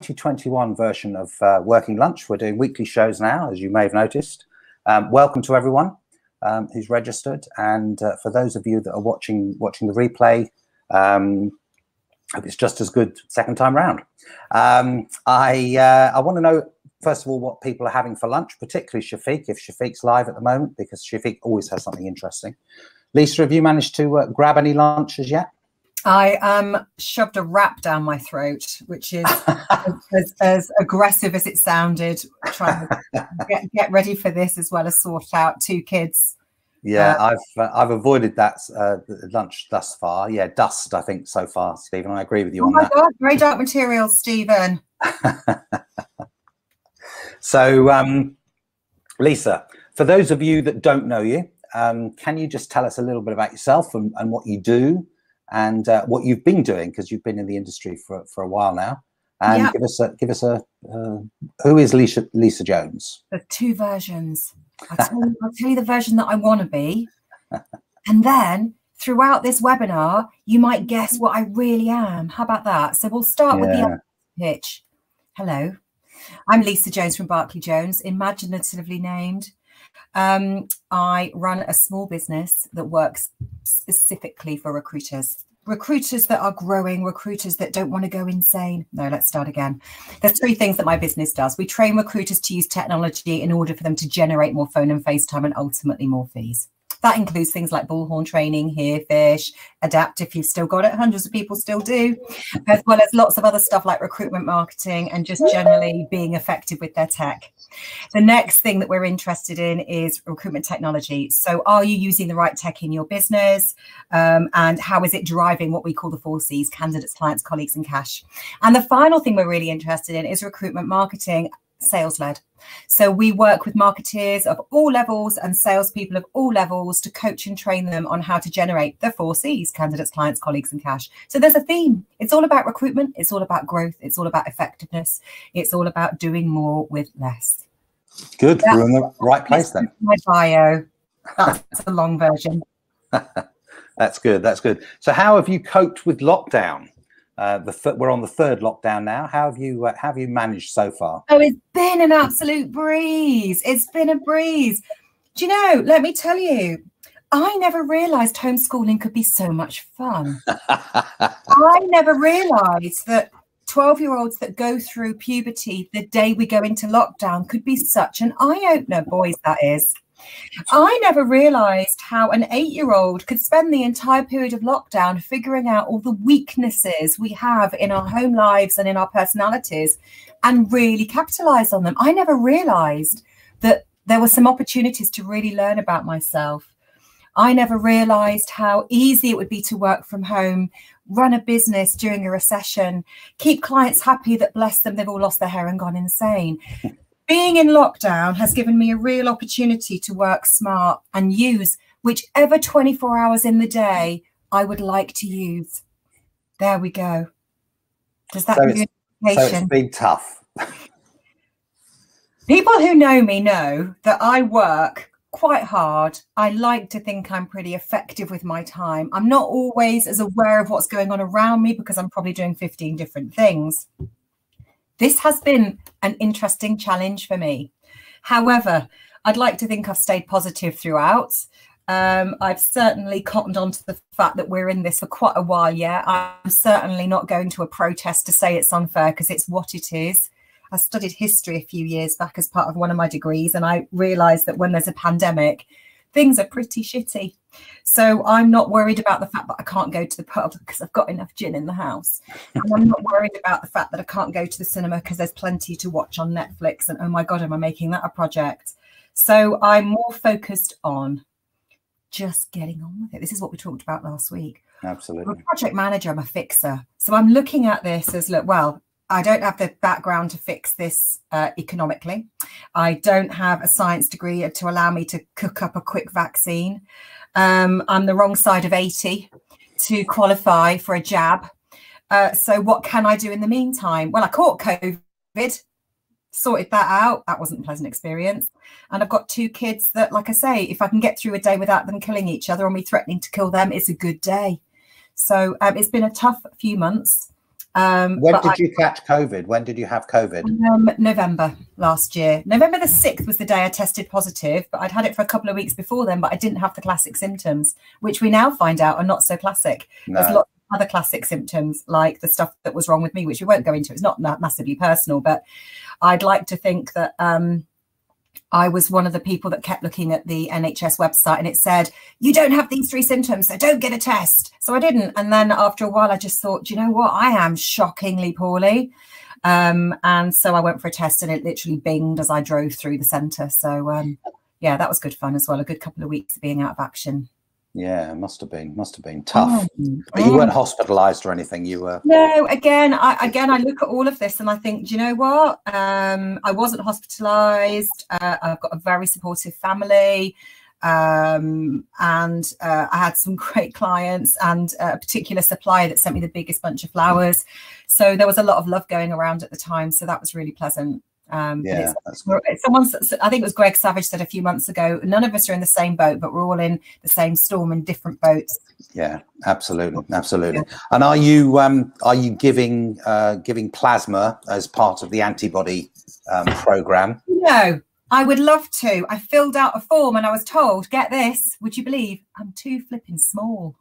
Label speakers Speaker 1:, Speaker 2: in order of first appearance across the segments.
Speaker 1: 2021 version of Working Lunch. We're doing weekly shows now, as you may have noticed. Welcome to everyone who's registered, and for those of you that are watching the replay, hope it's just as good second time round. I want to know, first of all, what people are having for lunch, particularly Shafiq, if Shafiq's live at the moment, because Shafiq always has something interesting. Lisa, have you managed to grab any lunch as yet?
Speaker 2: I shoved a wrap down my throat, which is as aggressive as it sounded, trying to get ready for this, as well as sort out 2 kids.
Speaker 1: Yeah, I've avoided that lunch thus far. Yeah, dust, I think, so far, Stephen. I agree with you on that.
Speaker 2: Oh my God, very dark materials, Stephen.
Speaker 1: So, Lisa, for those of you that don't know you, can you just tell us a little bit about yourself and what you do and what you've been doing, because you've been in the industry for a while now, and
Speaker 2: yeah.
Speaker 1: give us a who is Lisa Jones?
Speaker 2: There's 2 versions. I'll tell you the version that I want to be, and then throughout this webinar you might guess what I really am. How about that? So we'll start with the pitch. Hello, I'm Lisa Jones from Barclay Jones, imaginatively named. I run a small business that works specifically for recruiters that are growing, recruiters that don't want to go insane. No, let's start again. There's 3 things that my business does. We train recruiters to use technology in order for them to generate more phone and FaceTime and ultimately more fees. That includes things like bullhorn training, Herefish, Adapt if you've still got it. Hundreds of people still do, as well as lots of other stuff like recruitment marketing and just generally being effective with their tech. The next thing that we're interested in is recruitment technology. So are you using the right tech in your business? And how is it driving what we call the 4 Cs, candidates, clients, colleagues, and cash? And the final thing we're really interested in is recruitment marketing, sales-led. So we work with marketeers of all levels and salespeople of all levels to coach and train them on how to generate the 4 Cs, candidates, clients, colleagues, and cash. So there's a theme. It's all about recruitment. It's all about growth. It's all about effectiveness. It's all about doing more with less.
Speaker 1: Good. We're in the right place then.
Speaker 2: My bio. That's a long version.
Speaker 1: That's good. That's good. So how have you coped with lockdown? We're on the 3rd lockdown now. How have you managed so far?
Speaker 2: Oh, it's been an absolute breeze. It's been a breeze. Do you know, let me tell you, I never realized homeschooling could be so much fun. I never realized that 12-year-olds that go through puberty the day we go into lockdown could be such an eye-opener, boys, that is. I never realized how an 8-year-old could spend the entire period of lockdown figuring out all the weaknesses we have in our home lives and in our personalities and really capitalize on them. I never realized that there were some opportunities to really learn about myself. I never realized how easy it would be to work from home, run a business during a recession, keep clients happy that, bless them, they've all lost their hair and gone insane. Being in lockdown has given me a real opportunity to work smart and use whichever 24 hours in the day I would like to use. There we go. Does that give you an indication?
Speaker 1: So it's been tough.
Speaker 2: People who know me know that I work quite hard. I like to think I'm pretty effective with my time. I'm not always as aware of what's going on around me because I'm probably doing 15 different things. This has been an interesting challenge for me. However, I'd like to think I've stayed positive throughout. I've certainly cottoned on to the fact that we're in this for quite a while yet. I'm certainly not going to a protest to say it's unfair, because it's what it is. I studied history a few years back as part of one of my degrees, and I realised that when there's a pandemic, things are pretty shitty. So I'm not worried about the fact that I can't go to the pub because I've got enough gin in the house. And I'm not worried about the fact that I can't go to the cinema because there's plenty to watch on Netflix. And oh my God, am I making that a project? So I'm more focused on just getting on with it. This is what we talked about last week.
Speaker 1: Absolutely.
Speaker 2: I'm a project manager, I'm a fixer. So I'm looking at this as, look, well, I don't have the background to fix this economically. I don't have a science degree to allow me to cook up a quick vaccine. I'm the wrong side of 80 to qualify for a jab. So what can I do in the meantime? Well, I caught COVID, sorted that out. That wasn't a pleasant experience. And I've got 2 kids that, like I say, if I can get through a day without them killing each other or me threatening to kill them, it's a good day. So it's been a tough few months.
Speaker 1: When did you catch COVID? When did you have COVID?
Speaker 2: November last year. November the 6th was the day I tested positive, but I'd had it for a couple of weeks before then, but I didn't have the classic symptoms, which we now find out are not so classic. No. There's lots of other classic symptoms, like the stuff that was wrong with me, which we won't go into. It's not massively personal, but I'd like to think that I was one of the people that kept looking at the NHS website and it said, you don't have these 3 symptoms, so don't get a test. So I didn't. And then after a while, I just thought, do you know what? I am shockingly poorly. And so I went for a test and it literally binged as I drove through the centre. So, yeah, that was good fun as well. A good couple of weeks of being out of action.
Speaker 1: Yeah, it must have been tough. But you weren't hospitalized or anything. You were.
Speaker 2: No, again, I look at all of this and I think, do you know what? I wasn't hospitalized. I've got a very supportive family. And I had some great clients and a particular supplier that sent me the biggest bunch of flowers. So there was a lot of love going around at the time. So that was really pleasant.
Speaker 1: Yeah,
Speaker 2: I think it was Greg Savage said a few months ago, none of us are in the same boat, but we're all in the same storm in different boats.
Speaker 1: Yeah, absolutely. Yeah. And are you giving plasma as part of the antibody program?
Speaker 2: No, I would love to. I filled out a form and I was told, get this, would you believe I'm too flipping small.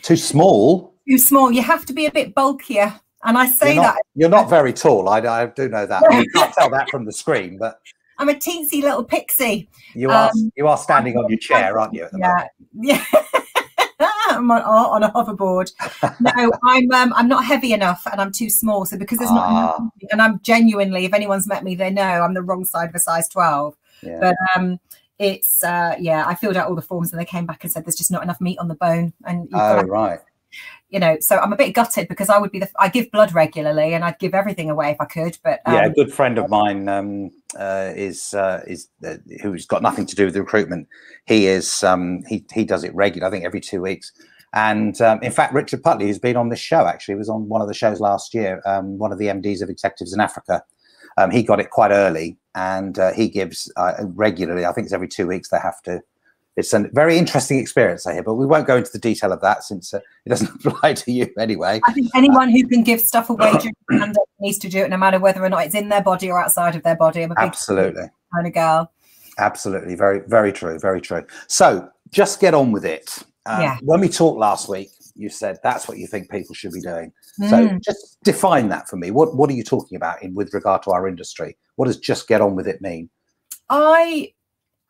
Speaker 1: Too small?
Speaker 2: Too small. You have to be a bit bulkier. And I say
Speaker 1: you're not very tall. I do know that. You can't tell that from the screen, but
Speaker 2: I'm a teensy little pixie.
Speaker 1: You are standing on your chair, aren't you? At the moment?
Speaker 2: Yeah. I'm on a hoverboard. No, I'm not heavy enough, and I'm too small. So because there's not enough, and I'm genuinely, if anyone's met me, they know I'm the wrong side of a size 12. Yeah. But it's yeah, I filled out all the forms and they came back and said there's just not enough meat on the bone. And
Speaker 1: right.
Speaker 2: You know, so I'm a bit gutted because I would be I give blood regularly and I'd give everything away if I could. But
Speaker 1: yeah, a good friend of mine is who's got nothing to do with the recruitment. He is he does it regularly, I think every 2 weeks. And in fact, Richard Putley, who's been on this show, actually was on one of the shows last year. One of the MDs of executives in Africa. He got it quite early, and he gives regularly. I think it's every 2 weeks they have to. It's a very interesting experience, I hear, but we won't go into the detail of that since it doesn't apply to you anyway.
Speaker 2: I think anyone who can give stuff away during the pandemic needs to do it, no matter whether or not it's in their body or outside of their body. I'm a big kind of girl. Absolutely,
Speaker 1: very, very true, very true. So just get on with it. When we talked last week, you said that's what you think people should be doing. So just define that for me. What are you talking about with regard to our industry? What does just get on with it mean?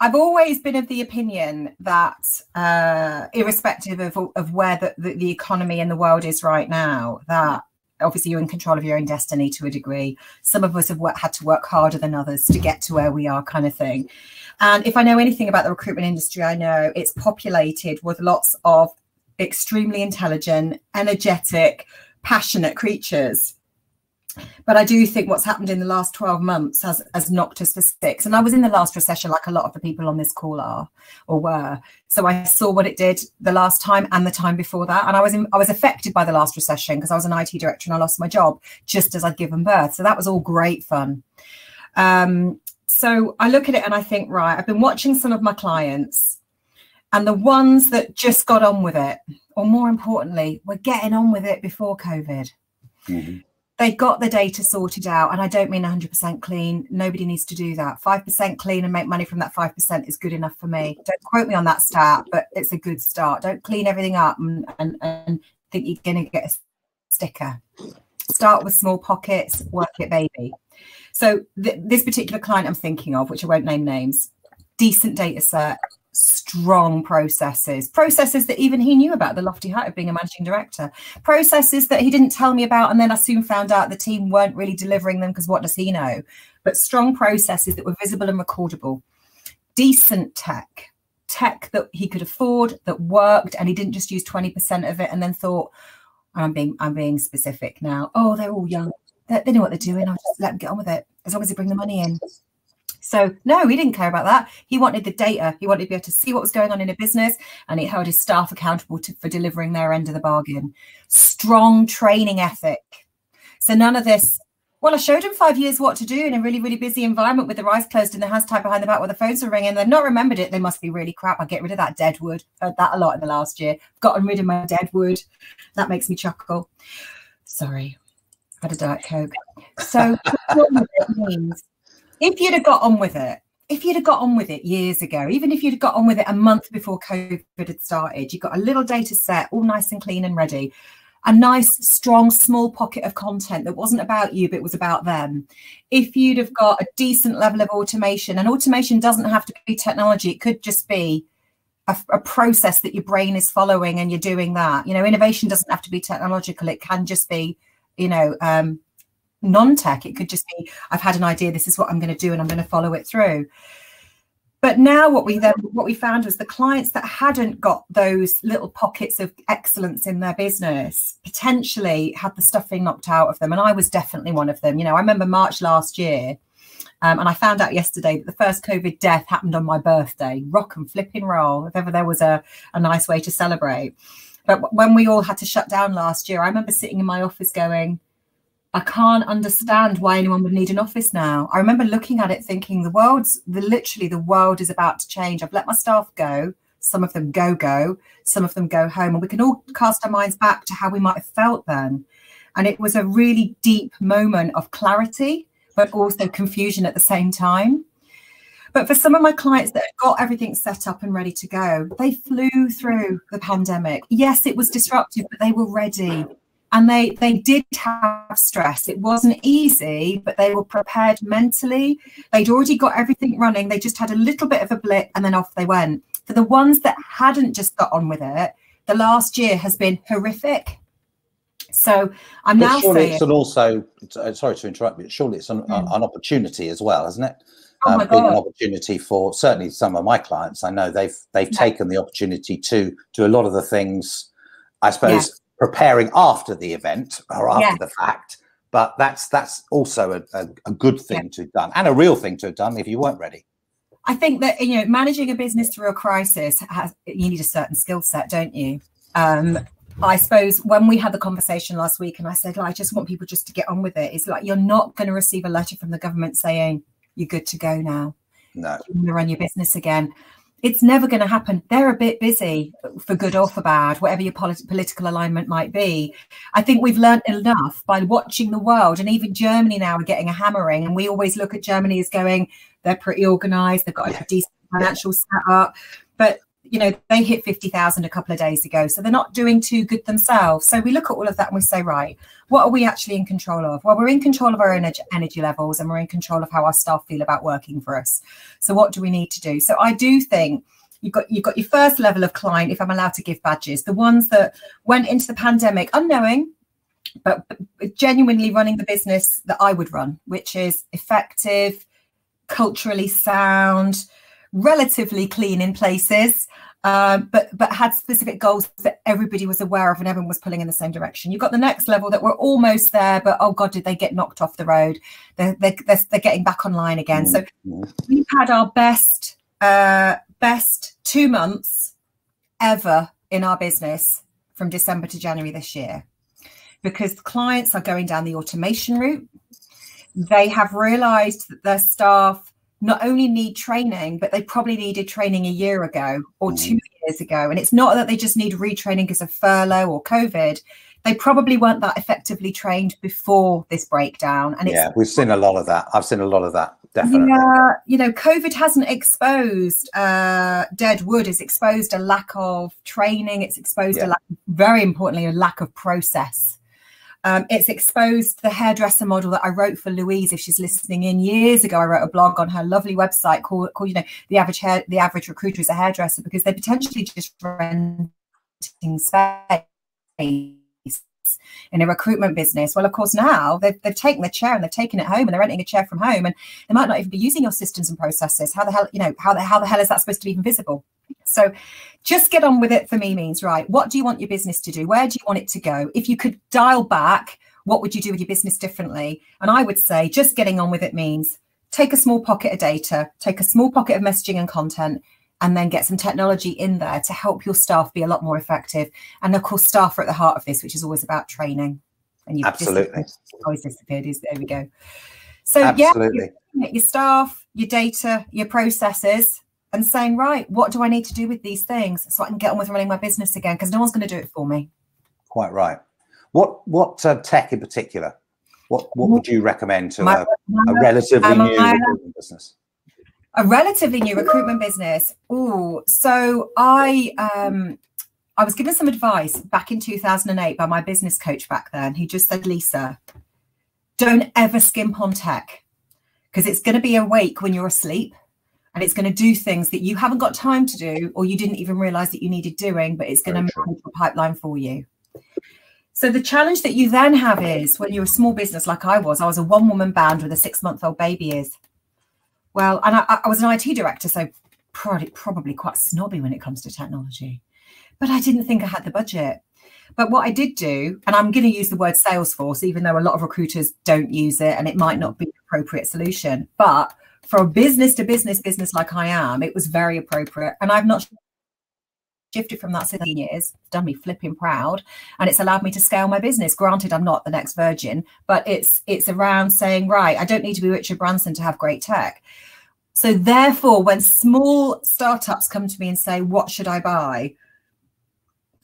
Speaker 2: I've always been of the opinion that irrespective of where the economy in the world is right now, that obviously you're in control of your own destiny to a degree. Some of us have had to work harder than others to get to where we are, kind of thing. And if I know anything about the recruitment industry, I know it's populated with lots of extremely intelligent, energetic, passionate creatures. But I do think what's happened in the last 12 months has knocked us for 6. And I was in the last recession, like a lot of the people on this call are or were. So I saw what it did the last time and the time before that. And I was affected by the last recession because I was an IT director and I lost my job just as I'd given birth. So that was all great fun. So I look at it and I think, right, I've been watching some of my clients and the ones that just got on with it, or more importantly, were getting on with it before COVID. Mm-hmm. They got the data sorted out, and I don't mean 100% clean. Nobody needs to do that. 5% clean and make money from that 5% is good enough for me. Don't quote me on that stat, but it's a good start. Don't clean everything up and think you're going to get a sticker. Start with small pockets, work it, baby. So this particular client I'm thinking of, which I won't name names, decent data set, strong processes that even he knew about, the lofty height of being a managing director, processes that he didn't tell me about, and then I soon found out the team weren't really delivering them because what does he know? But strong processes that were visible and recordable, decent tech that he could afford, that worked, and he didn't just use 20% of it and then thought, I'm being specific now, oh, they're all young, they know what they're doing, I'll just let them get on with it as long as they bring the money in. So no, he didn't care about that. He wanted the data. He wanted to be able to see what was going on in a business, and he held his staff accountable for delivering their end of the bargain. Strong training ethic. So none of this, well, I showed him 5 years what to do in a really, really busy environment with their eyes closed and their hands tied behind the back while the phones were ringing. They've not remembered it. They must be really crap. I'll get rid of that dead wood. Heard that a lot in the last year. Gotten rid of my dead wood. That makes me chuckle. Sorry. Had a Diet Coke. So it means if you'd have got on with it, years ago, even if you'd have got on with it a month before COVID had started, you got a little data set, all nice and clean and ready, a nice, strong, small pocket of content that wasn't about you, but it was about them. If you'd have got a decent level of automation, and automation doesn't have to be technology, it could just be a process that your brain is following and you're doing that. You know, innovation doesn't have to be technological. It can just be, you know, non-tech. It could just be, I've had an idea, this is what I'm going to do, and I'm going to follow it through. But now what we found was the clients that hadn't got those little pockets of excellence in their business potentially had the stuffing knocked out of them. And I was definitely one of them. You know, I remember March last year, and I found out yesterday that the first COVID death happened on my birthday. Rock and flipping roll, if ever there was a nice way to celebrate. But when we all had to shut down last year, I remember sitting in my office going, I can't understand why anyone would need an office now. I remember looking at it thinking literally the world is about to change. I've let my staff go. Some of them go, some of them go home. And we can all cast our minds back to how we might have felt then. And it was a really deep moment of clarity, but also confusion at the same time. But for some of my clients that got everything set up and ready to go, they flew through the pandemic. Yes, it was disruptive, but they were ready. And they did have stress. It wasn't easy, but they were prepared mentally. They'd already got everything running. They just had a little bit of a blip and then off they went. For the ones that hadn't just got on with it, the last year has been horrific. So I'm now saying...
Speaker 1: It's also, sorry to interrupt you, surely it's an opportunity as well, hasn't it?
Speaker 2: Oh my God.
Speaker 1: Been an opportunity for certainly some of my clients. I know they've taken the opportunity to do a lot of the things, I suppose, preparing after the event or after the fact, but that's also a good thing to have done, and a real thing to have done if you weren't ready.
Speaker 2: I think that, you know, managing a business through a crisis, you need a certain skill set, don't you? I suppose when we had the conversation last week and I said, I just want people just to get on with it, it's like, you're not going to receive a letter from the government saying you're good to go now.
Speaker 1: No.
Speaker 2: You're going to run your business again. It's never going to happen. They're a bit busy, for good or for bad, whatever your political alignment might be. I think we've learned enough by watching the world, and even Germany now are getting a hammering. And we always look at Germany as going, they're pretty organized, they've got a decent financial setup. But, you know, they hit 50,000 a couple of days ago. So they're not doing too good themselves. So we look at all of that and we say, right, what are we actually in control of? Well, we're in control of our energy levels, and we're in control of how our staff feel about working for us. So what do we need to do? So I do think you've got your first level of client, if I'm allowed to give badges, the ones that went into the pandemic unknowing, but genuinely running the business that I would run, which is effective, culturally sound, relatively clean in places, but had specific goals that everybody was aware of and everyone was pulling in the same direction. You've got the next level that were almost there, but oh God, did they get knocked off the road? They're getting back online again. So we've had our best 2 months ever in our business from December to January this year, because clients are going down the automation route. They have realized that their staff not only need training, but they probably needed training a year ago or 2 years ago. And it's not that they just need retraining because of furlough or COVID. They probably weren't that effectively trained before this breakdown. And
Speaker 1: we've seen a lot of that. I've seen a lot of that, definitely.
Speaker 2: Yeah, you know, COVID hasn't exposed dead wood. It's exposed a lack of training. It's exposed a lack, very importantly, a lack of process. It's exposed the hairdresser model that I wrote for Louise, if she's listening in, years ago. I wrote a blog on her lovely website called you know, the average recruiter is a hairdresser, because they're potentially just renting space in a recruitment business. Well, of course, now they've taken the chair and they've taken it home, and they're renting a chair from home, and they might not even be using your systems and processes. How the hell, you know, how the hell is that supposed to be even visible? So just get on with it for me means, right, what do you want your business to do? Where do you want it to go? If you could dial back, what would you do with your business differently? And I would say just getting on with it means take a small pocket of data, take a small pocket of messaging and content, and then get some technology in there to help your staff be a lot more effective. And of course, staff are at the heart of this, which is always about training. And you've
Speaker 1: absolutely
Speaker 2: always disappeared. There we go. So
Speaker 1: absolutely.
Speaker 2: Your staff, your data, your processes, and saying, right, what do I need to do with these things so I can get on with running my business again? Because no one's going to do it for me.
Speaker 1: Quite right. What tech in particular? What would you recommend to a relatively new recruitment business?
Speaker 2: A relatively new recruitment business. Oh, so I was given some advice back in 2008 by my business coach back then, who just said, Lisa, don't ever skimp on tech, because it's going to be awake when you're asleep, and it's going to do things that you haven't got time to do, or you didn't even realize that you needed doing, but it's going to manage the pipeline for you. So the challenge that you then have is, when you're a small business like I was a one-woman band with a 6-month-old baby is, well, and I was an IT director, so probably quite snobby when it comes to technology, but I didn't think I had the budget. But what I did do, and I'm going to use the word Salesforce, even though a lot of recruiters don't use it and it might not be the appropriate solution, but for a business to business like I am, it was very appropriate. And I've not shifted from that 16 years. It's done me flipping proud, and it's allowed me to scale my business. Granted, I'm not the next Virgin, but it's around saying, right, I don't need to be Richard Branson to have great tech. So therefore, when small startups come to me and say, what should I buy?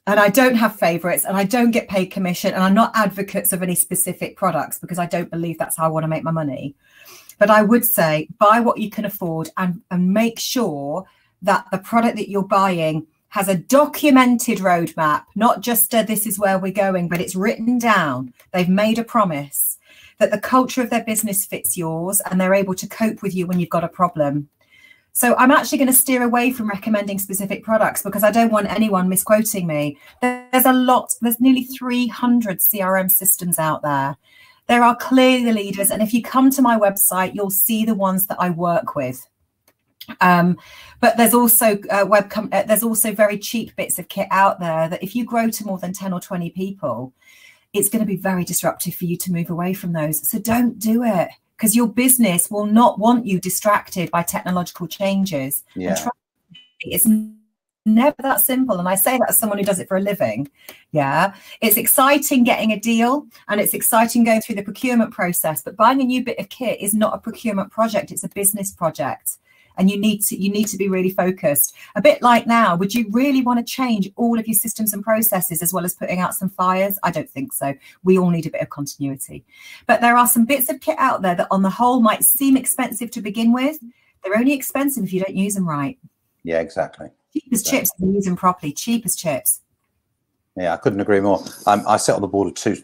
Speaker 2: And I don't have favorites, and I don't get paid commission, and I'm not advocates of any specific products, because I don't believe that's how I want to make my money. But I would say, buy what you can afford, and make sure that the product that you're buying has a documented roadmap, not just a, this is where we're going, but it's written down. They've made a promise that the culture of their business fits yours, and they're able to cope with you when you've got a problem. So I'm actually going to steer away from recommending specific products, because I don't want anyone misquoting me. There's nearly 300 CRM systems out there. There are clearly leaders. And if you come to my website, you'll see the ones that I work with. But there's also there's also very cheap bits of kit out there that if you grow to more than 10 or 20 people, it's going to be very disruptive for you to move away from those. So don't do it, because your business will not want you distracted by technological changes.
Speaker 1: Yeah.
Speaker 2: It's never that simple. And I say that as someone who does it for a living. Yeah. It's exciting getting a deal, and it's exciting going through the procurement process, but buying a new bit of kit is not a procurement project. It's a business project. And you need to be really focused. A bit like now, would you really want to change all of your systems and processes as well as putting out some fires? I don't think so. We all need a bit of continuity. But there are some bits of kit out there that on the whole might seem expensive to begin with. They're only expensive if you don't use them right.
Speaker 1: Yeah, exactly.
Speaker 2: Cheap as chips if you use them properly. Cheap as chips.
Speaker 1: Yeah, I couldn't agree more. I sit on the board of two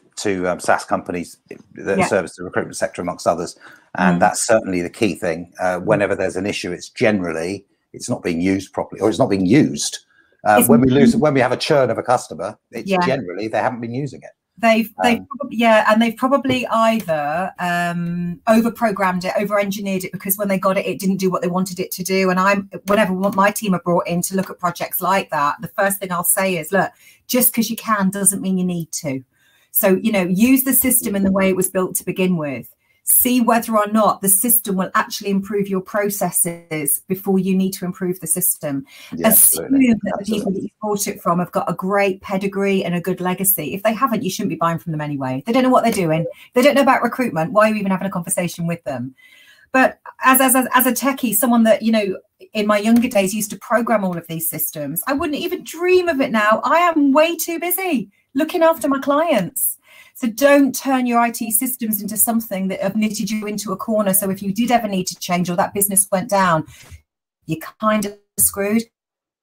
Speaker 1: SaaS companies that service the recruitment sector, amongst others, and that's certainly the key thing. Whenever there's an issue, it's not being used properly, or it's not being used. When we have a churn of a customer, it's generally they haven't been using it. They've
Speaker 2: probably either over-programmed it, over-engineered it, because when they got it, it didn't do what they wanted it to do. And whenever my team are brought in to look at projects like that, the first thing I'll say is, look, just because you can doesn't mean you need to. So, use the system in the way it was built to begin with. See whether or not the system will actually improve your processes before you need to improve the system.
Speaker 1: Yeah,
Speaker 2: assume that the people that you bought it from have got a great pedigree and a good legacy. If they haven't, you shouldn't be buying from them anyway. They don't know what they're doing. They don't know about recruitment. Why are you even having a conversation with them? But as a techie, someone that, in my younger days used to program all of these systems, I wouldn't even dream of it now. I am way too busy looking after my clients. So don't turn your IT systems into something that have knitted you into a corner. So if you did ever need to change, or that business went down, you're kind of screwed.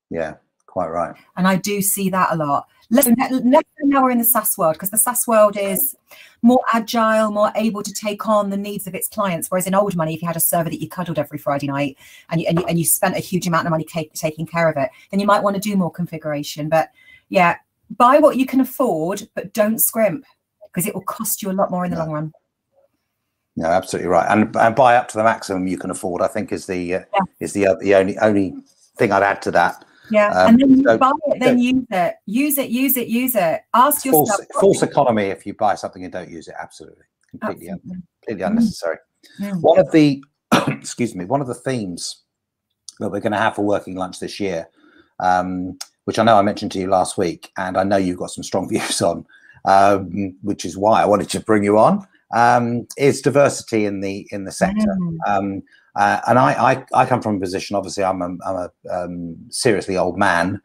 Speaker 1: Yeah, quite right.
Speaker 2: And I do see that a lot. Now we're in the SaaS world, because the SaaS world is more agile, more able to take on the needs of its clients. Whereas in old money, if you had a server that you cuddled every Friday night and you spent a huge amount of money taking care of it, then you might want to do more configuration. But yeah, buy what you can afford, but don't scrimp, because it will cost you a lot more in the long run.
Speaker 1: No, absolutely right. And buy up to the maximum you can afford, I think, is the only thing I'd add to that.
Speaker 2: Yeah, and then you buy it, then use it. Ask yourself.
Speaker 1: False economy if you buy something and don't use it. Absolutely, completely unnecessary. One of the one of the themes that we're going to have for Working Lunch this year, which I know I mentioned to you last week, and I know you've got some strong views on, which is why I wanted to bring you on, is diversity in the sector. And I come from a position, obviously I'm a seriously old man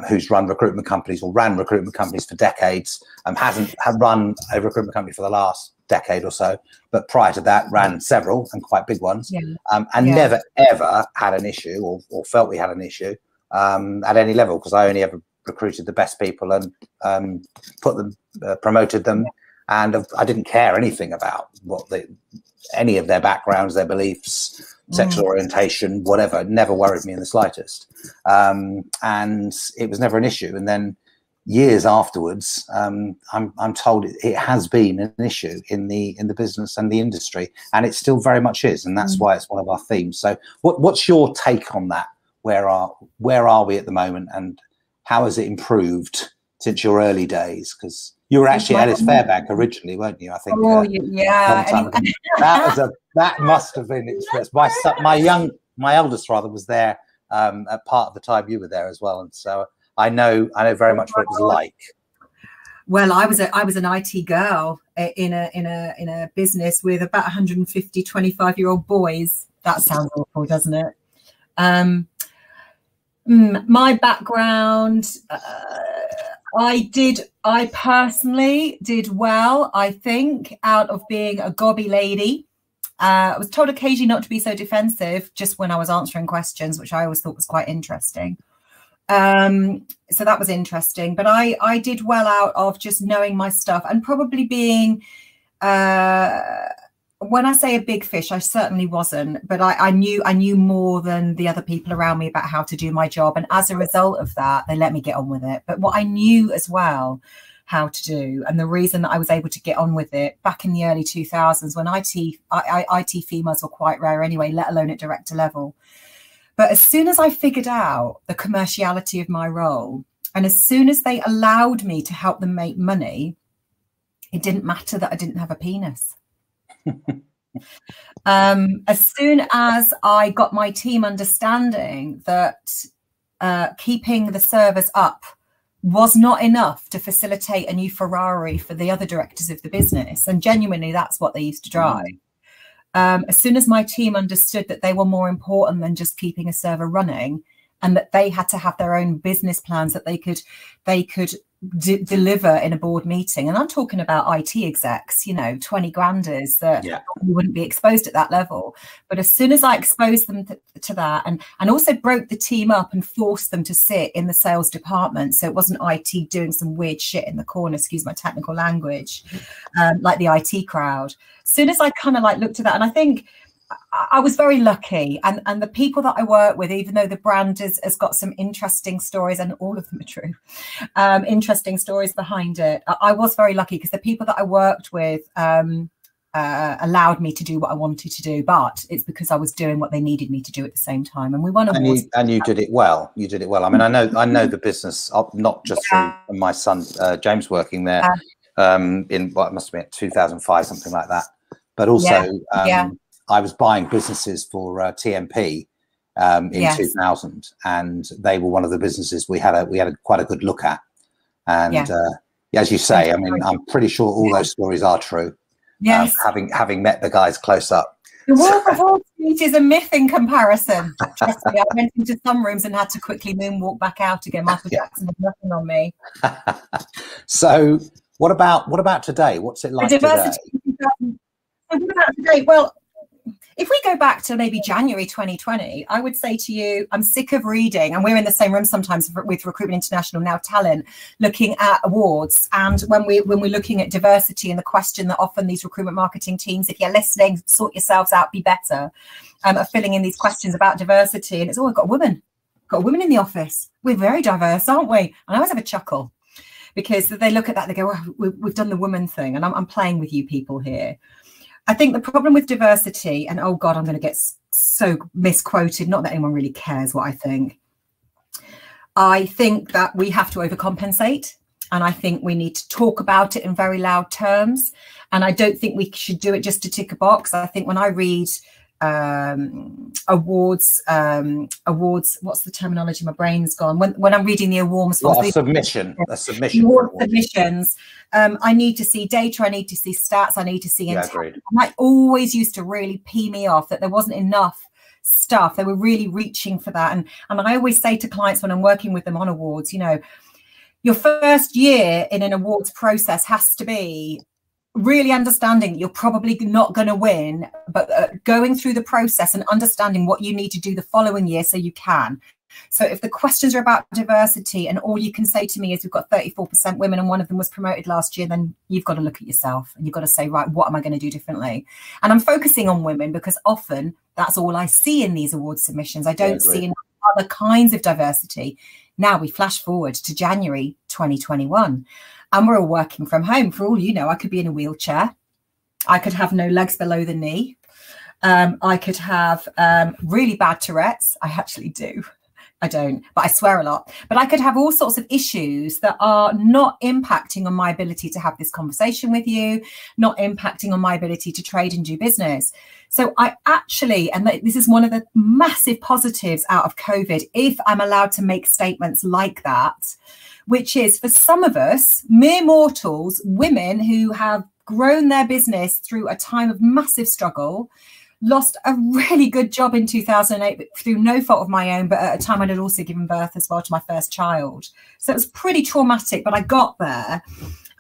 Speaker 1: who's run recruitment companies, or ran recruitment companies for decades, have run a recruitment company for the last decade or so, but prior to that ran several and quite big ones, and never ever had an issue or felt we had an issue at any level, because I only ever recruited the best people and put them, promoted them, and I didn't care anything about any of their backgrounds, their beliefs, sexual orientation, whatever. It never worried me in the slightest, and it was never an issue. And then years afterwards, I'm told it has been an issue in the business and the industry, and it still very much is, and that's why it's one of our themes. So what's your take on that? Where are we at the moment, and how has it improved since your early days? Because you were actually Ellis Fairbank originally, weren't you? I think.
Speaker 2: Oh, yeah.
Speaker 1: That must have been expressed. My eldest rather was there at part of the time you were there as well, and so I know very much what it was like.
Speaker 2: Well, I was an IT girl in a business with about 150 25-year-old boys. That sounds awful, doesn't it? My background, I personally did well, I think, out of being a gobby lady. I was told occasionally not to be so defensive just when I was answering questions, which I always thought was quite interesting. So that was interesting. But I did well out of just knowing my stuff and probably being, when I say a big fish, I certainly wasn't, but I knew more than the other people around me about how to do my job. And as a result of that, they let me get on with it. But what I knew as well how to do, and the reason that I was able to get on with it back in the early 2000s when IT females were quite rare anyway, let alone at director level. But as soon as I figured out the commerciality of my role, and as soon as they allowed me to help them make money, it didn't matter that I didn't have a penis. As soon as I got my team understanding that keeping the servers up was not enough to facilitate a new Ferrari for the other directors of the business, and genuinely that's what they used to drive. As soon as my team understood that they were more important than just keeping a server running, and that they had to have their own business plans that they could deliver in a board meeting. And I'm talking about IT execs, 20 granders that wouldn't be exposed at that level. But as soon as I exposed them to that and also broke the team up and forced them to sit in the sales department, so it wasn't IT doing some weird shit in the corner, excuse my technical language, like the IT crowd. As soon as I kind of looked at that, and I think I was very lucky, and the people that I work with, even though the brand has got some interesting stories, and all of them are true, interesting stories behind it, I was very lucky because the people that I worked with allowed me to do what I wanted to do, but it's because I was doing what they needed me to do at the same time. And we won awards.
Speaker 1: And you did it well. You did it well. I mean, I know the business, not just through my son James working there in what must have been 2005, something like that, but also. I was buying businesses for TMP in 2000, and they were one of the businesses we had quite a good look at. And as you say, I mean, I'm pretty sure all those stories are true.
Speaker 2: Yes,
Speaker 1: having met the guys close up.
Speaker 2: The Wolf of Wall Street is a myth in comparison. Trust me, I went into some rooms and had to quickly moonwalk back out again. Michael Jackson had nothing on me.
Speaker 1: So, what about today? What's it like today?
Speaker 2: Well, if we go back to maybe January 2020, I would say to you, I'm sick of reading, and we're in the same room sometimes with Recruitment International, now Talent, looking at awards. And when we're looking at diversity, and the question that often these recruitment marketing teams, if you're listening, sort yourselves out, be better, are filling in these questions about diversity. And it's, we've got a woman in the office. We're very diverse, aren't we? And I always have a chuckle because they look at that, they go, well, we've done the woman thing. And I'm playing with you people here. I think the problem with diversity, and oh God, I'm going to get so misquoted, not that anyone really cares what I think. I think that we have to overcompensate, and I think we need to talk about it in very loud terms. And I don't think we should do it just to tick a box. I think when I read awards, what's the terminology? My brain's gone. When I'm reading the awards,
Speaker 1: submissions,
Speaker 2: I need to see data, I need to see stats, I need to see intent. And that always used to really pee me off, that there wasn't enough stuff. They were really reaching for that. And I always say to clients when I'm working with them on awards, your first year in an awards process has to be really understanding you're probably not going to win, but going through the process and understanding what you need to do the following year so you can. So if the questions are about diversity and all you can say to me is we've got 34% women and one of them was promoted last year, then you've got to look at yourself and you've got to say, right, what am I going to do differently? And I'm focusing on women because often that's all I see in these award submissions. I don't see other kinds of diversity. Now we flash forward to January 2021 and we're all working from home. For all you know, I could be in a wheelchair. I could have no legs below the knee. I could have really bad Tourette's. I actually do. I don't, but I swear a lot. But I could have all sorts of issues that are not impacting on my ability to have this conversation with you, not impacting on my ability to trade and do business. So I actually, and this is one of the massive positives out of COVID, if I'm allowed to make statements like that, which is for some of us, mere mortals, women who have grown their business through a time of massive struggle, lost a really good job in 2008, but through no fault of my own, but at a time I had also given birth as well to my first child. So it was pretty traumatic, but I got there.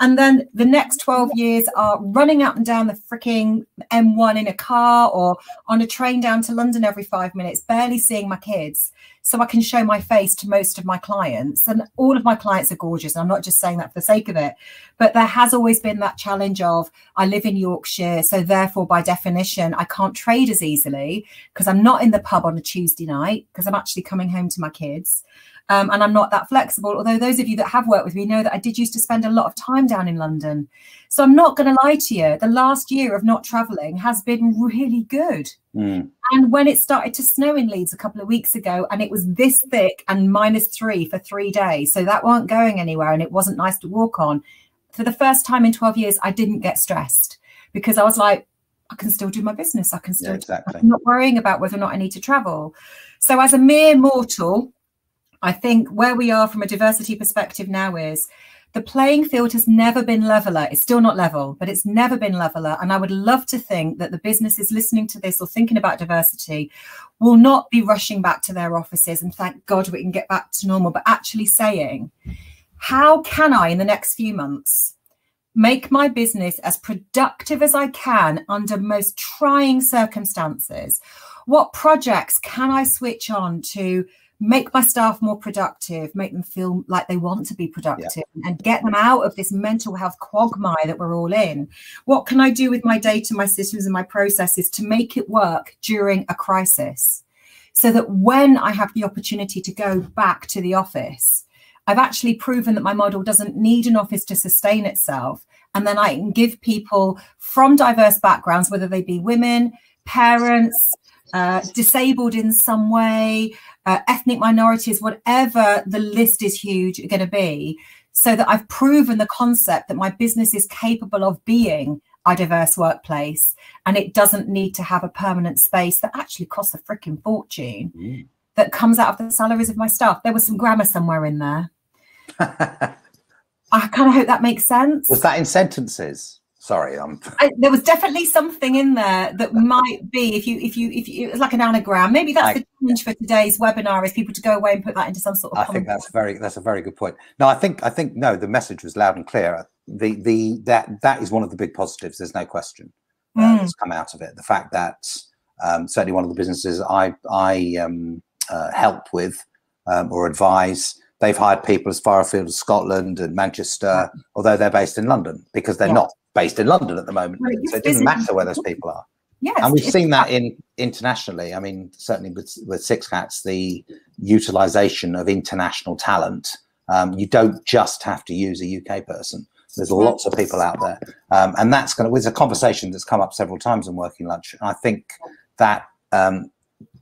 Speaker 2: And then the next 12 years are running up and down the freaking M1 in a car or on a train down to London every 5 minutes, barely seeing my kids so I can show my face to most of my clients. And all of my clients are gorgeous. And I'm not just saying that for the sake of it, but there has always been that challenge of I live in Yorkshire. So therefore, by definition, I can't trade as easily because I'm not in the pub on a Tuesday night because I'm actually coming home to my kids. And I'm not that flexible, although those of you that have worked with me know that I did used to spend a lot of time down in London. So I'm not going to lie to you. The last year of not traveling has been really good. And when it started to snow in Leeds a couple of weeks ago and it was this thick and -3 for 3 days, so that weren't going anywhere and it wasn't nice to walk on. For the first time in 12 years, I didn't get stressed because I was like, I can still do my business. I can still, I'm not worrying about whether or not I need to travel. So as a mere mortal, I think where we are from a diversity perspective now is the playing field has never been leveler. It's still not level, but it's never been leveler. And I would love to think that the businesses listening to this or thinking about diversity will not be rushing back to their offices and thank God we can get back to normal, but actually saying, how can I in the next few months make my business as productive as I can under most trying circumstances? What projects can I switch on to make my staff more productive, make them feel like they want to be productive and get them out of this mental health quagmire that we're all in? What can I do with my data, my systems and my processes to make it work during a crisis so that when I have the opportunity to go back to the office, I've actually proven that my model doesn't need an office to sustain itself. And then I can give people from diverse backgrounds, whether they be women, parents, disabled in some way, ethnic minorities, whatever the list is huge going to be, so that I've proven the concept that my business is capable of being a diverse workplace and it doesn't need to have a permanent space that actually costs a freaking fortune that comes out of the salaries of my staff. There was some grammar somewhere in there. I kind of hope that makes sense.
Speaker 1: Was that in sentences? Sorry,
Speaker 2: there was definitely something in there that might be, if you it's like an anagram. Maybe that's the challenge for today's webinar, is people to go away and put that into some sort of.
Speaker 1: I think that's a very good point. No, I think no, the message was loud and clear. That is one of the big positives. There's no question that's come out of it. The fact that certainly one of the businesses I help with or advise, they've hired people as far afield as Scotland and Manchester, although they're based in London, because they're not based in London at the moment. Well, so it doesn't matter where those people are.
Speaker 2: Yes,
Speaker 1: and we've seen that internationally. I mean, certainly with Six Cats, the utilization of international talent. You don't just have to use a UK person. There's lots of people out there. And that's it's a conversation that's come up several times in Working Lunch. And I think that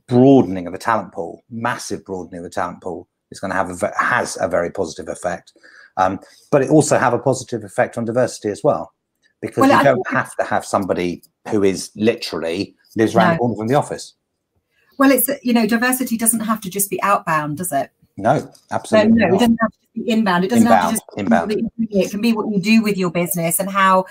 Speaker 1: broadening of the talent pool, massive broadening of the talent pool, is going to has a very positive effect. But it also have a positive effect on diversity as well, because you don't have to have somebody who is literally lives around the corner from the office.
Speaker 2: Well, it's, diversity doesn't have to just be outbound, does it?
Speaker 1: No, absolutely
Speaker 2: no, it doesn't have to be inbound. It doesn't have to just be inbound. It can be what you do with your business and how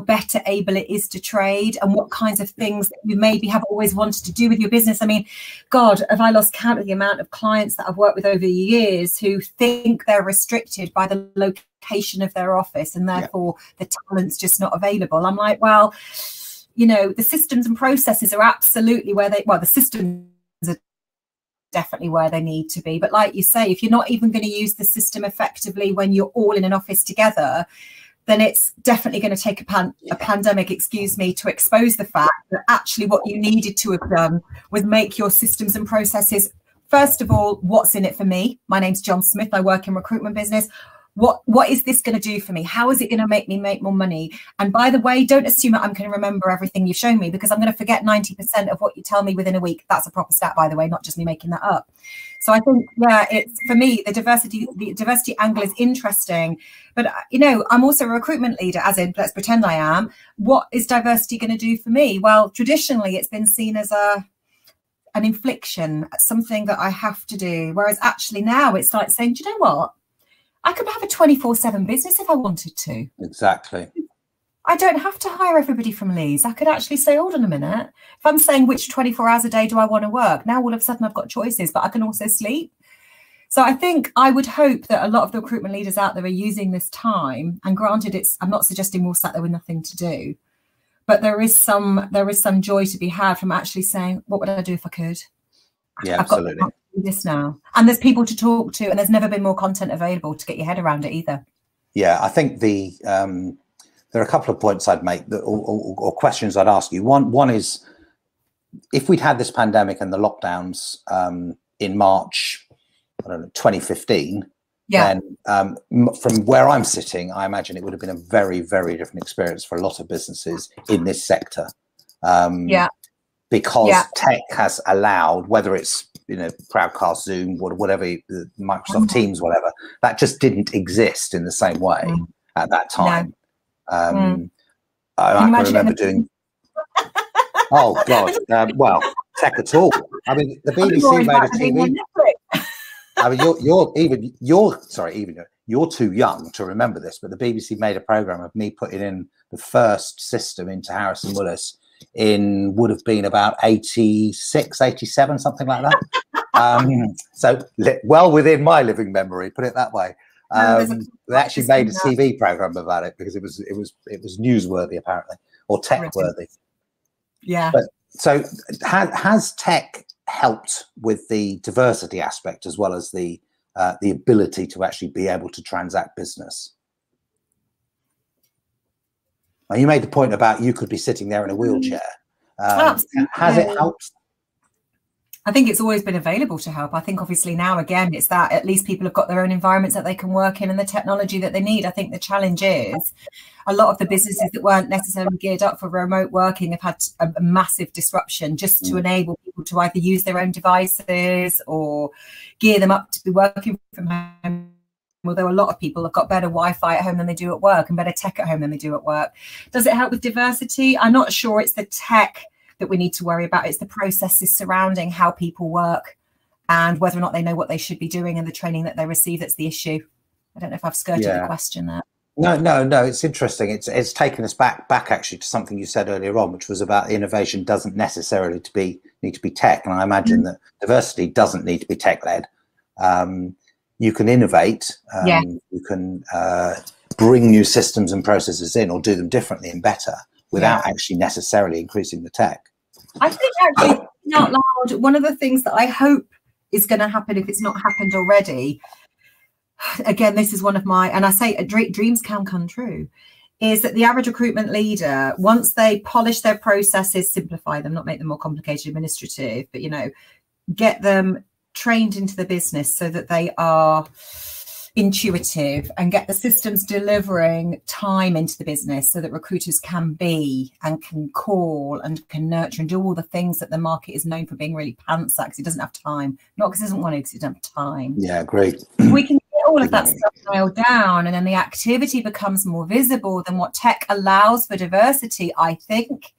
Speaker 2: better able it is to trade and what kinds of things that you maybe have always wanted to do with your business. I mean, God, have I lost count of the amount of clients that I've worked with over the years who think they're restricted by the location of their office, and therefore the talent's just not available. I'm like, well, you know, the systems and processes are absolutely where the systems are definitely where they need to be. But like you say, if you're not even going to use the system effectively when you're all in an office together, then it's definitely going to take a pandemic, to expose the fact that actually what you needed to have done was make your systems and processes, first of all, what's in it for me? My name's John Smith. I work in recruitment business. What is this going to do for me? How is it going to make me make more money? And by the way, don't assume that I'm going to remember everything you've shown me, because I'm going to forget 90% of what you tell me within a week. That's a proper stat, by the way, not just me making that up. So I think, yeah, it's, for me, the diversity angle is interesting. But, you know, I'm also a recruitment leader, as in, let's pretend I am. What is diversity going to do for me? Well, traditionally, it's been seen as an infliction, something that I have to do. Whereas actually now it's like saying, do you know what? I could have a 24/7 business if I wanted to.
Speaker 1: Exactly.
Speaker 2: I don't have to hire everybody from Leeds. I could actually say, hold on a minute. If I'm saying which 24 hours a day do I want to work, now all of a sudden I've got choices, but I can also sleep. So I think I would hope that a lot of the recruitment leaders out there are using this time. And granted, I'm not suggesting we'll sat there with nothing to do, but there is some joy to be had from actually saying, what would I do if I could?
Speaker 1: Yeah, absolutely.
Speaker 2: I've got this now, and there's people to talk to, and there's never been more content available to get your head around it either.
Speaker 1: Yeah, I think there are a couple of points I'd make or questions I'd ask you. One is, if we'd had this pandemic and the lockdowns in March, I don't know, 2015, then from where I'm sitting, I imagine it would have been a very, very different experience for a lot of businesses in this sector. Because tech has allowed, whether it's, you know, Crowdcast, Zoom, whatever, Microsoft Teams, whatever, that just didn't exist in the same way at that time. I can remember doing. Oh God! Well, tech at all. I mean, the BBC made a TV. I mean, you're too young to remember this, but the BBC made a program of me putting in the first system into Harrison Willis would have been about 86, 87, something like that. So well within my living memory, put it that way. They actually made a TV program about it because it was newsworthy, apparently, or tech worthy.
Speaker 2: Yeah.
Speaker 1: But so has tech helped with the diversity aspect as well as the ability to actually be able to transact business? Now, you made the point about you could be sitting there in a wheelchair. Has it helped?
Speaker 2: I think it's always been available to help. I think obviously now, again, it's that at least people have got their own environments that they can work in and the technology that they need. I think the challenge is a lot of the businesses that weren't necessarily geared up for remote working have had a massive disruption just to enable people to either use their own devices or gear them up to be working from home. Although a lot of people have got better Wi-Fi at home than they do at work and better tech at home than they do at work. Does it help with diversity? I'm not sure it's the tech that we need to worry about. It's the processes surrounding how people work and whether or not they know what they should be doing and the training that they receive that's the issue. I don't know if I've skirted the question there.
Speaker 1: No, it's interesting. It's taken us back actually to something you said earlier on, which was about innovation doesn't necessarily need to be tech. And I imagine that diversity doesn't need to be tech-led. You can innovate, you can bring new systems and processes in or do them differently and better without actually necessarily increasing the tech. I think
Speaker 2: actually, out loud, one of the things that I hope is going to happen, if it's not happened already, again, this is one of my, and I say dreams can come true, is that the average recruitment leader, once they polish their processes, simplify them, not make them more complicated, administrative, but, you know, get them trained into the business so that they are intuitive and get the systems delivering time into the business so that recruiters can be and can call and can nurture and do all the things that the market is known for being really pants at because it doesn't have time, not because it doesn't want to, because it doesn't have time.
Speaker 1: Yeah, great.
Speaker 2: We can get all of that stuff nailed down and then the activity becomes more visible. Than what tech allows for diversity, I think,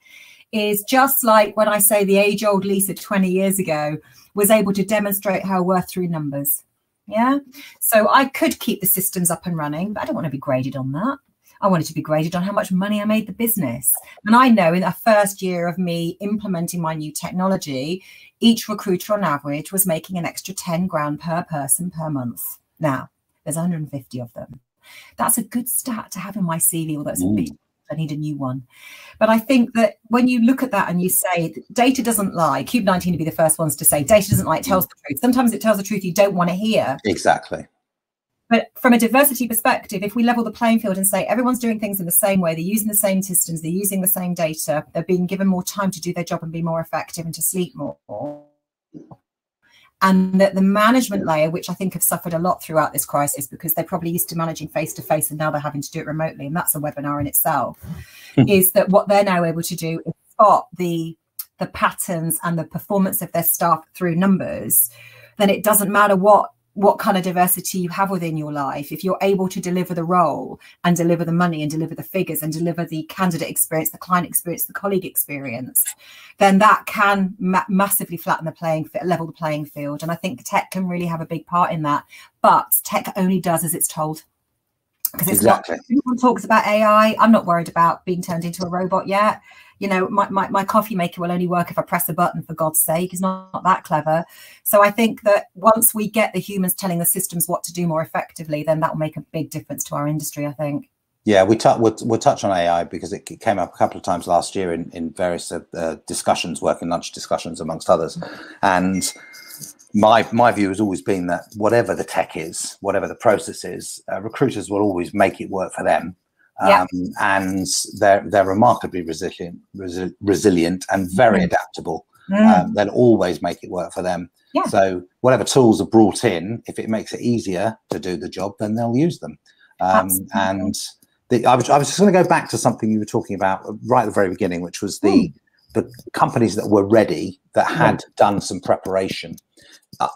Speaker 2: is just like when I say the age-old Lisa 20 years ago was able to demonstrate her worth through numbers. Yeah. So I could keep the systems up and running, but I don't want to be graded on that. I wanted to be graded on how much money I made the business. And I know in the first year of me implementing my new technology, each recruiter on average was making an extra 10 grand per person per month. Now, there's 150 of them. That's a good stat to have in my CV, although it's a bit, I need a new one. But I think that when you look at that and you say data doesn't lie, Cube 19 would be the first ones to say data doesn't lie, it tells the truth. Sometimes it tells the truth you don't want to hear.
Speaker 1: Exactly.
Speaker 2: But from a diversity perspective, if we level the playing field and say everyone's doing things in the same way, they're using the same systems, they're using the same data, they're being given more time to do their job and be more effective and to sleep more. And that the management layer, which I think have suffered a lot throughout this crisis because they're probably used to managing face-to-face and now they're having to do it remotely, and that's a webinar in itself, is that what they're now able to do is spot the patterns and the performance of their staff through numbers. Then it doesn't matter what kind of diversity you have within your life. If you're able to deliver the role and deliver the money and deliver the figures and deliver the candidate experience, the client experience, the colleague experience, then that can massively flatten the playing field, level the playing field. And I think tech can really have a big part in that. But tech only does as it's told. Because it's
Speaker 1: exactly.
Speaker 2: Everyone talks about AI. I'm not worried about being turned into a robot yet. You know, my coffee maker will only work if I press a button, for God's sake. It's not that clever. So I think that once we get the humans telling the systems what to do more effectively, then that will make a big difference to our industry, I think. Yeah,
Speaker 1: we'll touch on AI because it came up a couple of times last year in various discussions, working lunch discussions, amongst others. And my view has always been that whatever the tech is, whatever the process is, recruiters will always make it work for them. And they're remarkably resilient and very adaptable. They'll always make it work for them. So whatever tools are brought in, if it makes it easier to do the job, then they'll use them. I was just going to go back to something you were talking about right at the very beginning, which was the companies that were ready, that had done some preparation.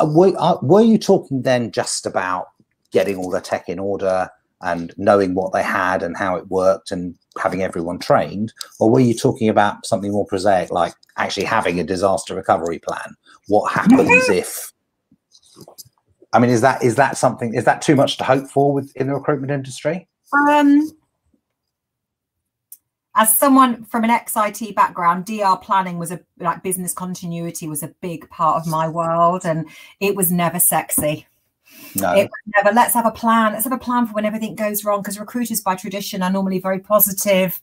Speaker 1: Were you talking then just about getting all the tech in order and knowing what they had and how it worked and having everyone trained? Or were you talking about something more prosaic, like actually having a disaster recovery plan? What happens if, I mean, is that something, is that too much to hope for in the recruitment industry?
Speaker 2: As someone from an ex-IT background, DR planning was like business continuity was a big part of my world, and it was never sexy. No, it was never, let's have a plan. Let's have a plan for when everything goes wrong, because recruiters by tradition are normally very positive,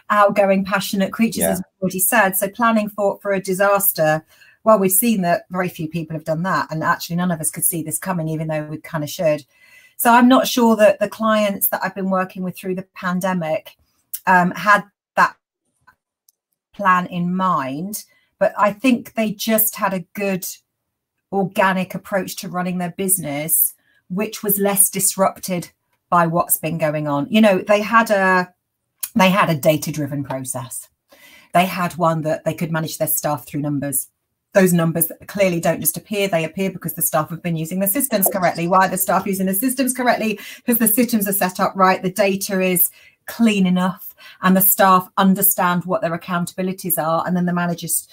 Speaker 2: outgoing, passionate creatures, as we've already said. So planning for a disaster, well, we've seen that very few people have done that, and actually none of us could see this coming, even though we kind of should. So I'm not sure that the clients that I've been working with through the pandemic had that plan in mind, but I think they just had a good organic approach to running their business, which was less disrupted by what's been going on. You know, they had a data-driven process. They had one that they could manage their staff through numbers. Those numbers clearly don't just appear. They appear because the staff have been using the systems correctly. Why are the staff using the systems correctly? Because the systems are set up right. The data is clean enough and the staff understand what their accountabilities are. And then the managers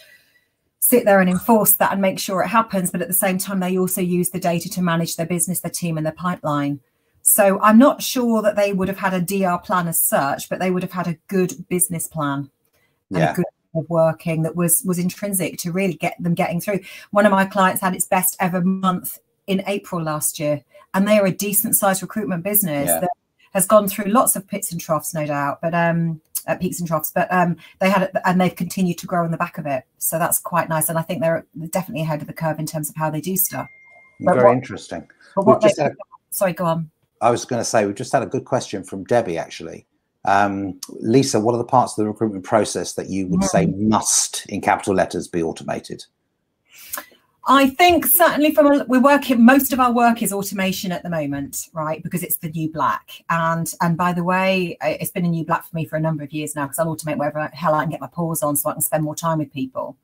Speaker 2: sit there and enforce that and make sure it happens. But at the same time, they also use the data to manage their business, their team and their pipeline. So I'm not sure that they would have had a DR plan as such, but they would have had a good business plan and a good of working that was intrinsic to really get them getting through. One of my clients had its best ever month in April last year, and they are a decent sized recruitment business that has gone through lots of pits and troughs, no doubt, but peaks and troughs, but they had it, and they've continued to grow on the back of it. So that's quite nice, and I think they're definitely ahead of the curve in terms of how they do stuff.
Speaker 1: Very interesting.
Speaker 2: But sorry, go on.
Speaker 1: I was going to say, we just had a good question from Debbie, actually. Lisa, what are the parts of the recruitment process that you would say must, in capital letters, be automated?
Speaker 2: I think certainly most of our work is automation at the moment, right? Because it's the new black. And by the way, it's been a new black for me for a number of years now, because I'll automate wherever hell I can get my paws on so I can spend more time with people.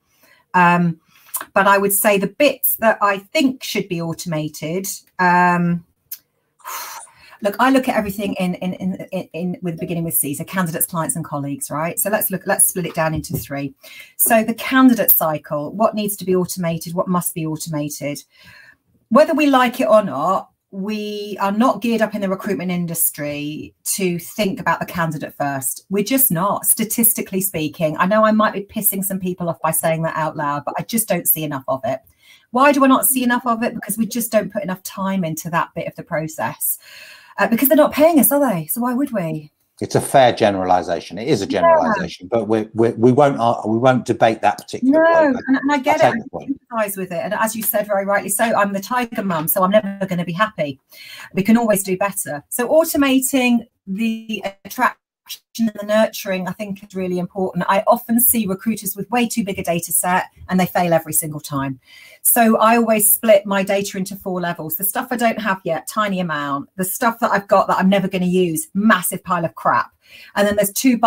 Speaker 2: But I would say the bits that I think should be automated, look, I look at everything with beginning with C, so candidates, clients, and colleagues, right? So let's split it down into three. So the candidate cycle, what needs to be automated, what must be automated. Whether we like it or not, we are not geared up in the recruitment industry to think about the candidate first. We're just not, statistically speaking. I know I might be pissing some people off by saying that out loud, but I just don't see enough of it. Why do I not see enough of it? Because we just don't put enough time into that bit of the process. because they're not paying us, are they? So why would we?
Speaker 1: It's a fair generalisation. It is a generalisation, but we won't debate that particular point.
Speaker 2: And I get it. I sympathise with it. And as you said very rightly so, I'm the tiger mum, so I'm never going to be happy. We can always do better. So automating the attraction and the nurturing, I think, is really important. I often see recruiters with way too big a data set and they fail every single time. So I always split my data into 4 levels. The stuff I don't have yet, tiny amount. The stuff that I've got that I'm never going to use, massive pile of crap. And then there's two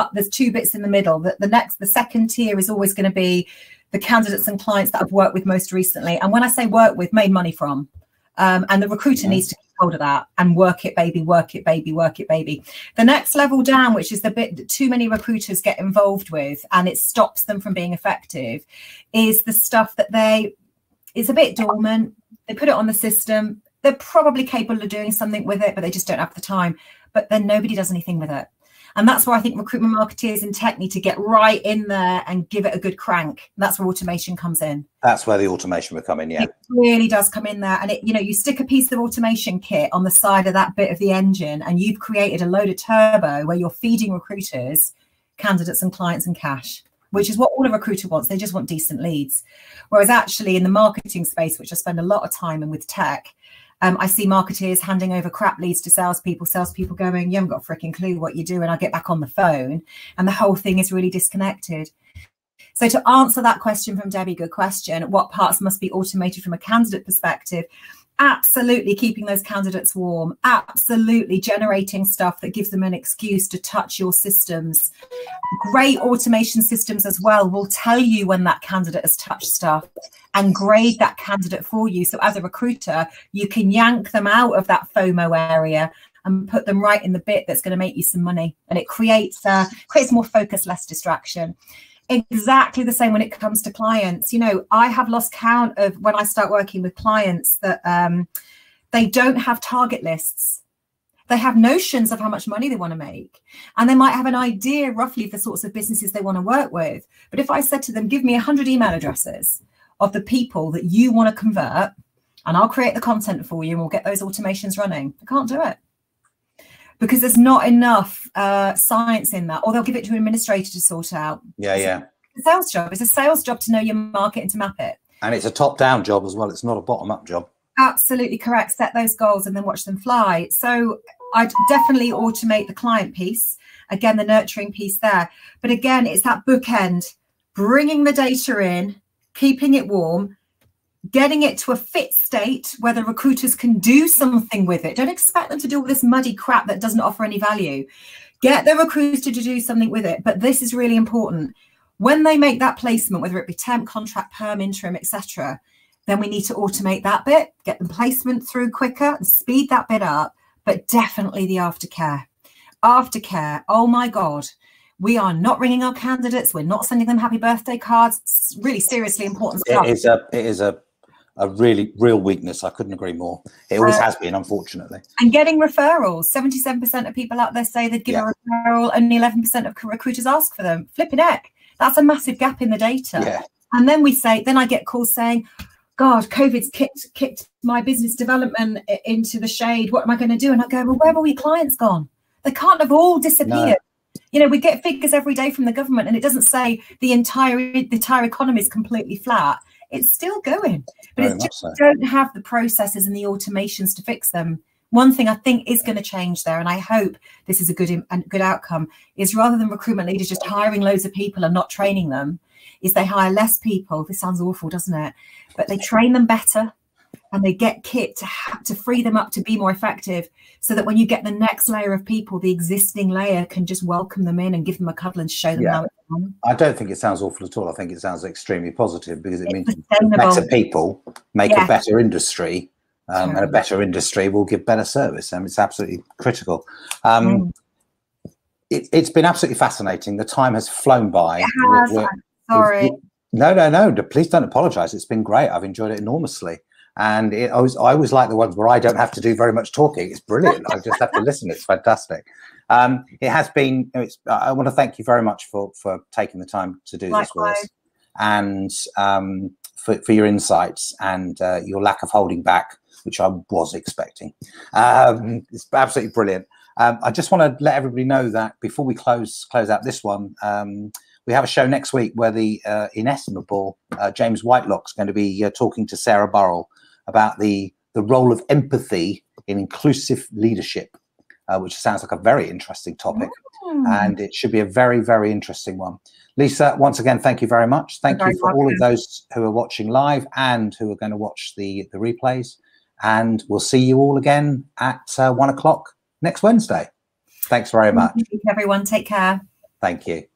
Speaker 2: bits in the middle. The second tier is always going to be the candidates and clients that I've worked with most recently. And when I say work with, made money from. And the recruiter needs to keep hold of that and work it, baby, work it, baby, work it, baby. The next level down, which is the bit that too many recruiters get involved with and it stops them from being effective, is the stuff that it's a bit dormant. They put it on the system. They're probably capable of doing something with it, but they just don't have the time. But then nobody does anything with it. And that's where I think recruitment marketeers in tech need to get right in there and give it a good crank. And that's where automation comes in.
Speaker 1: That's where the automation will come in, yeah.
Speaker 2: It really does come in there. And you stick a piece of automation kit on the side of that bit of the engine and you've created a load of turbo where you're feeding recruiters, candidates and clients and cash, which is what all a recruiter wants. They just want decent leads. Whereas actually in the marketing space, which I spend a lot of time in with tech, I see marketeers handing over crap leads to salespeople going, you haven't got a freaking clue what you do. And I get back on the phone and the whole thing is really disconnected. So to answer that question from Debbie, good question, what parts must be automated from a candidate perspective? Absolutely keeping those candidates warm, absolutely generating stuff that gives them an excuse to touch your systems. Great automation systems as well will tell you when that candidate has touched stuff and grade that candidate for you. So as a recruiter, you can yank them out of that FOMO area and put them right in the bit that's going to make you some money. And it creates more focus, less distraction. Exactly the same when it comes to clients. I have lost count of when I start working with clients that they don't have target lists. They have notions of how much money they want to make. And they might have an idea roughly of the sorts of businesses they want to work with. But if I said to them, give me 100 email addresses of the people that you want to convert, and I'll create the content for you and we'll get those automations running, I can't do it. Because there's not enough science in that, or they'll give it to an administrator to sort out.
Speaker 1: Yeah.
Speaker 2: It's a sales job. It's a sales job to know your market and to map it.
Speaker 1: And it's a top-down job as well. It's not a bottom-up job.
Speaker 2: Absolutely correct. Set those goals and then watch them fly. So I'd definitely automate the client piece. Again, the nurturing piece there. But again, it's that bookend, bringing the data in, keeping it warm, getting it to a fit state where the recruiters can do something with it. Don't expect them to do all this muddy crap that doesn't offer any value. Get the recruiter to do something with it. But this is really important. When they make that placement, whether it be temp, contract, perm, interim, etc., then we need to automate that bit, get the placement through quicker and speed that bit up. But definitely the aftercare. Aftercare, oh my God. We are not ringing our candidates. We're not sending them happy birthday cards. It's really seriously important stuff.
Speaker 1: It is a really real weakness. I couldn't agree more. It always has been, unfortunately. And
Speaker 2: getting referrals. 77% of people out there say they'd give a referral. Only 11% of recruiters ask for them. Flipping heck. That's a massive gap in the data.
Speaker 1: Yeah.
Speaker 2: And then I get calls saying, God, COVID's kicked my business development into the shade. What am I going to do? And I go, well, where have all your clients gone? They can't have all disappeared. No. We get figures every day from the government and it doesn't say the entire economy is completely flat. It's still going, but it's just don't have the processes and the automations to fix them. One thing I think is going to change there, and I hope this is a good outcome, is rather than recruitment leaders just hiring loads of people and not training them, is they hire less people. This sounds awful, doesn't it? But they train them better and they get kit to free them up to be more effective so that when you get the next layer of people, the existing layer can just welcome them in and give them a cuddle and show them how it's done. I don't think it sounds awful at all. I think it sounds extremely positive because it means better people make a better industry, and a better industry will give better service. And it's absolutely critical. It's been absolutely fascinating. The time has flown by. It has. Sorry.
Speaker 1: No. Please don't apologize. It's been great. I've enjoyed it enormously. And I always like the ones where I don't have to do very much talking. It's brilliant. I just have to listen. It's fantastic. It has been. I want to thank you very much for taking the time to do this with us, and for your insights and your lack of holding back, which I was expecting. It's absolutely brilliant. I just want to let everybody know that before we close out this one, we have a show next week where the inestimable James Whitelock's going to be talking to Sarah Burrell about the role of empathy in inclusive leadership, which sounds like a very interesting topic. And it should be a very, very interesting one. Lisa, once again, thank you very much. Thank you for all of those who are watching live and who are going to watch the replays. And we'll see you all again at 1 o'clock next Wednesday. Thanks very much.
Speaker 2: Everyone, take care.
Speaker 1: Thank you.